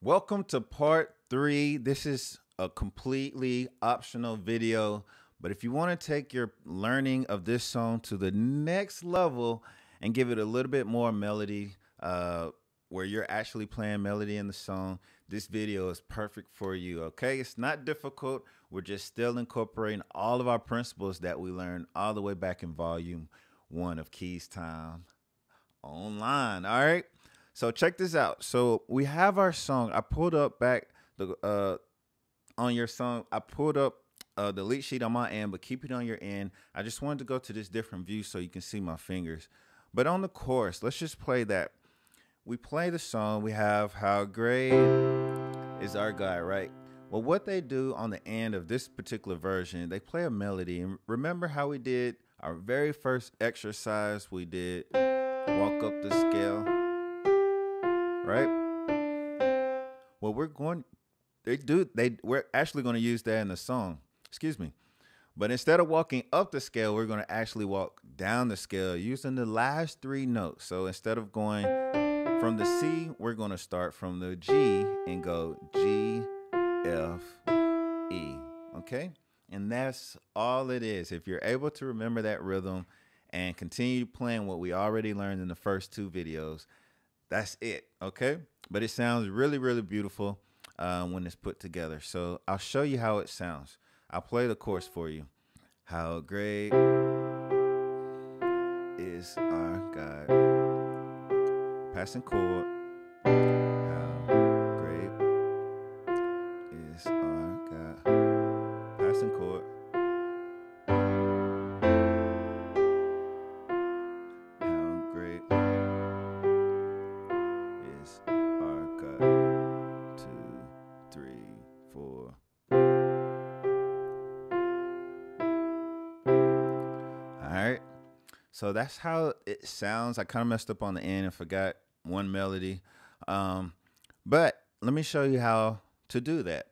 Welcome to part 3. This is a completely optional video, but if you want to take your learning of this song to the next level and give it a little bit more melody, where you're actually playing melody in the song, this video is perfect for you. Okay, it's not difficult. We're just still incorporating all of our principles that we learned all the way back in volume 1 of Keys Time Online. All right. So check this out. So we have our song. I pulled up back the on your song. I pulled up the lead sheet on my end, but keep it on your end. I just wanted to go to this different view so you can see my fingers. But on the chorus, let's just play that. We play the song. We have how great is our God, right? Well, what they do on the end of this particular version, they play a melody. And remember how we did our very first exercise? We did walk up the scale. Right? Well, we're actually going to use that in the song. Excuse me. But instead of walking up the scale, we're going to actually walk down the scale using the last 3 notes. So instead of going from the C, we're going to start from the G and go G, F, E. Okay? And that's all it is. If you're able to remember that rhythm and continue playing what we already learned in the first 2 videos, that's it, okay? But it sounds really, really beautiful when it's put together. So I'll show you how it sounds. I'll play the chorus for you. How great is our God. Passing chord. How great is our God. Passing chord. How great is our God. 2, 3, 4. All right. So that's how it sounds. I kind of messed up on the end and forgot one melody. But let me show you how to do that.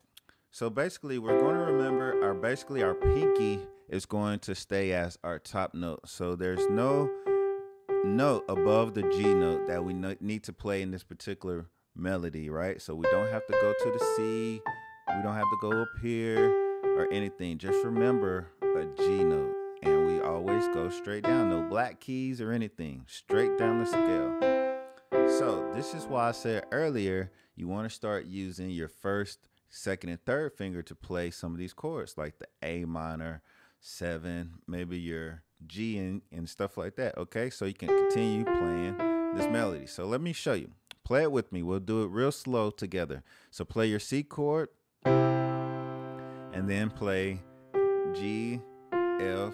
So basically, we're going to remember our pinky is going to stay as our top note. So there's no note above the G note that we need to play in this particular melody, right? So we don't have to go to the C, we don't have to go up here or anything. Just remember a G note, and we always go straight down. No black keys or anything, straight down the scale. So this is why I said earlier you want to start using your first, second, and third finger to play some of these chords, like the A minor, 7, maybe your G and stuff like that. Okay, so you can continue playing this melody. So let me show you. Play it with me. We'll do it real slow together. So play your C chord and then play G, F,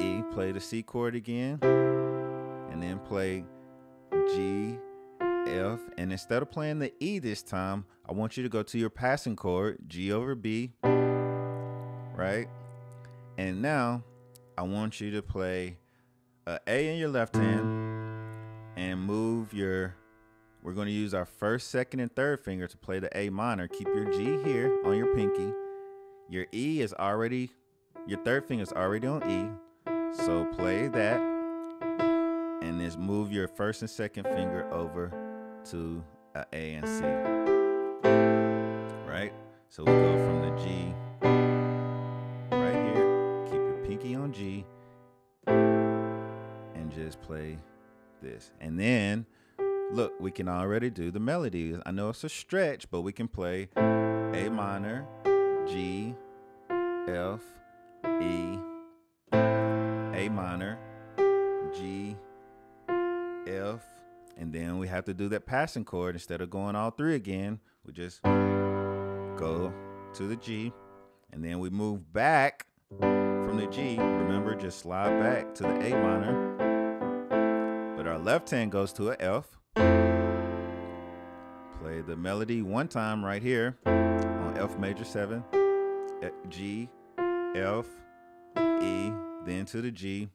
E. Play the C chord again and then play G, F. And instead of playing the E this time, I want you to go to your passing chord, G over B, right? And now I want you to play A in your left hand and move we're going to use our first, second, and third finger to play the A minor. Keep your G here on your pinky. Your E is already, your third finger is already on E. So play that. And then move your first and second finger over to A and C. Right? So we go from the G right here. Keep your pinky on G. And just play this. And then look, we can already do the melody. I know it's a stretch, but we can play A minor, G, F, E, A minor, G, F, and then we have to do that passing chord. Instead of going all 3 again, we just go to the G, and then we move back from the G. Remember, just slide back to the A minor, but our left hand goes to an F. Play the melody one time right here on F major 7, G, F, E, then to the G.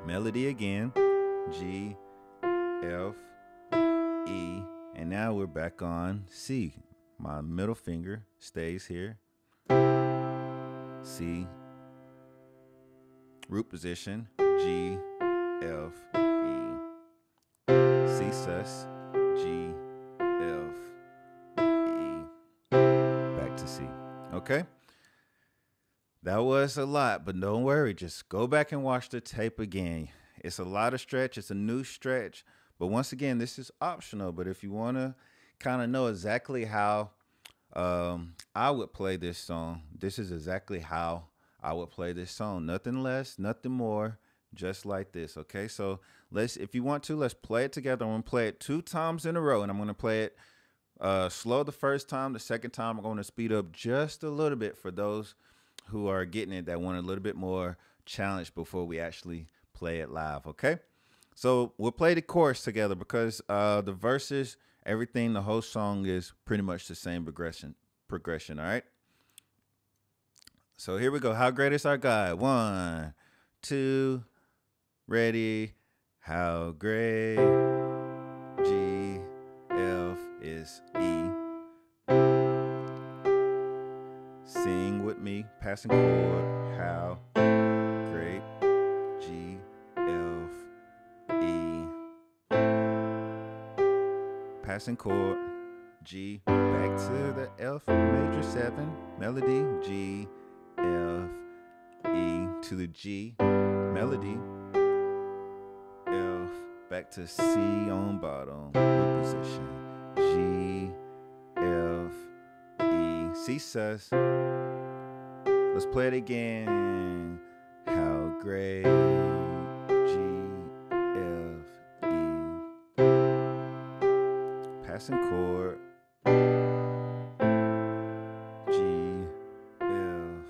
Melody again, G, F, E, and now we're back on C. My middle finger stays here. C, root position, G, F, E, C sus, G, F, C. Okay? That was a lot, but don't worry. Just go back and watch the tape again. It's a lot of stretch. It's a new stretch. But once again, this is optional. But if you want to kind of know exactly how I would play this song, this is exactly how I would play this song. Nothing less, nothing more, just like this. Okay, so if you want to, let's play it together. I'm going to play it 2 times in a row, and I'm going to play it slow the first time. The second time, I'm going to speed up just a little bit for those who are getting it that want a little bit more challenge before we actually play it live. Okay, so we'll play the chorus together because the verses, everything, the whole song is pretty much the same progression. All right, so here we go. How great is our God? 1, 2, ready. How great. G, F is E. Sing with me, passing chord. How great. G, F, E. Passing chord. G, back to the F major 7. Melody. G, F, E to the G. Melody. F, back to C on bottom. Position. G, F, E. C sus. Let's play it again. How great. G, F, E. Passing chord. G, F,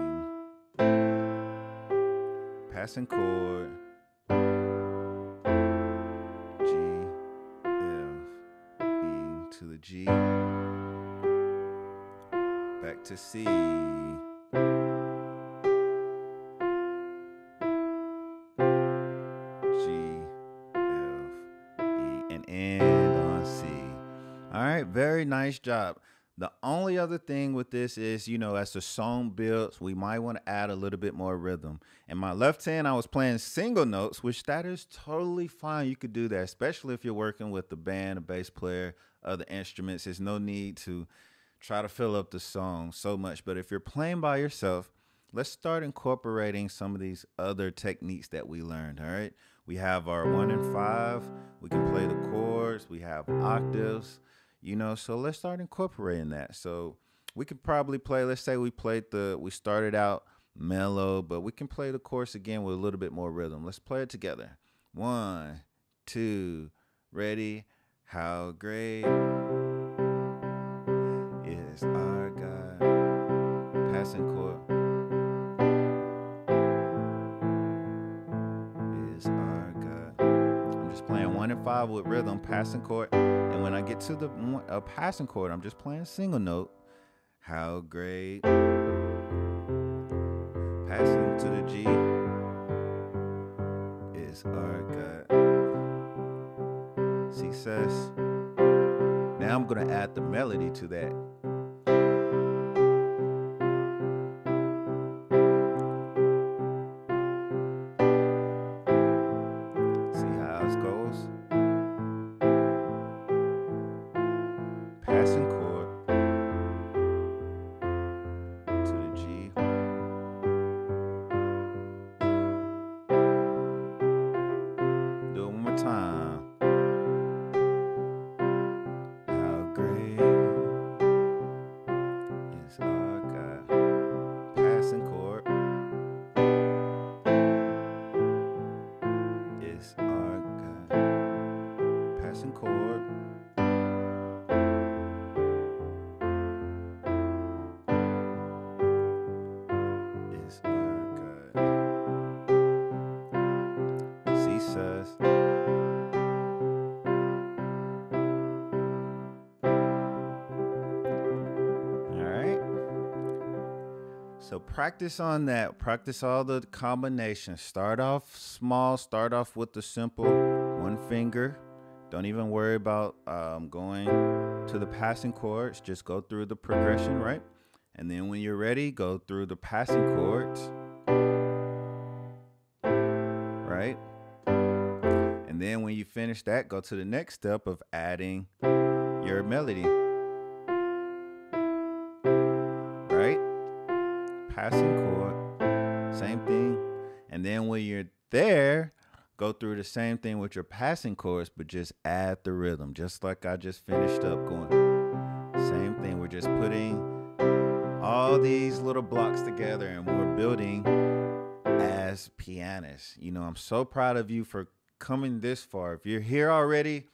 E. Passing chord. G, F, E to the G. Back to C. And end on C. All right, very nice job. The only other thing with this is, as the song builds, we might want to add a little bit more rhythm. In my left hand, I was playing single notes, which that is totally fine. You could do that, especially if you're working with the band, a bass player, other instruments. There's no need to try to fill up the song so much. But if you're playing by yourself, let's start incorporating some of these other techniques that we learned. All right. We have our 1 and 5. We can play the chords. We have octaves, so let's start incorporating that. So we could probably play, let's say we started out mellow, but we can play the chorus again with a little bit more rhythm. Let's play it together. 1, 2, ready. How great is our God. Passing chord. Playing 1 and 5 with rhythm, passing chord, and when I get to the passing chord, I'm just playing single note. How great. Passing to the G is our God. C sus. Now I'm gonna add the melody to that. Passing chord to the G. Do it one more time. How great is our God. Passing chord is our God. Passing chord. So practice on that. Practice all the combinations. Start off small. Start off with the simple 1 finger. Don't even worry about going to the passing chords. Just go through the progression, right? And then when you're ready, go through the passing chords, right? And then when you finish that, go to the next step of adding your melody. passing chord, same thing. And then when you're there, go through the same thing with your passing chords, but just add the rhythm, just like I just finished up going. Same thing, we're just putting all these little blocks together and we're building as pianists. You know, I'm so proud of you for coming this far. If you're here already,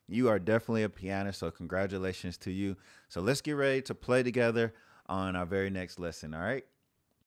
you are definitely a pianist, so congratulations to you. So let's get ready to play together on our very next lesson, all right?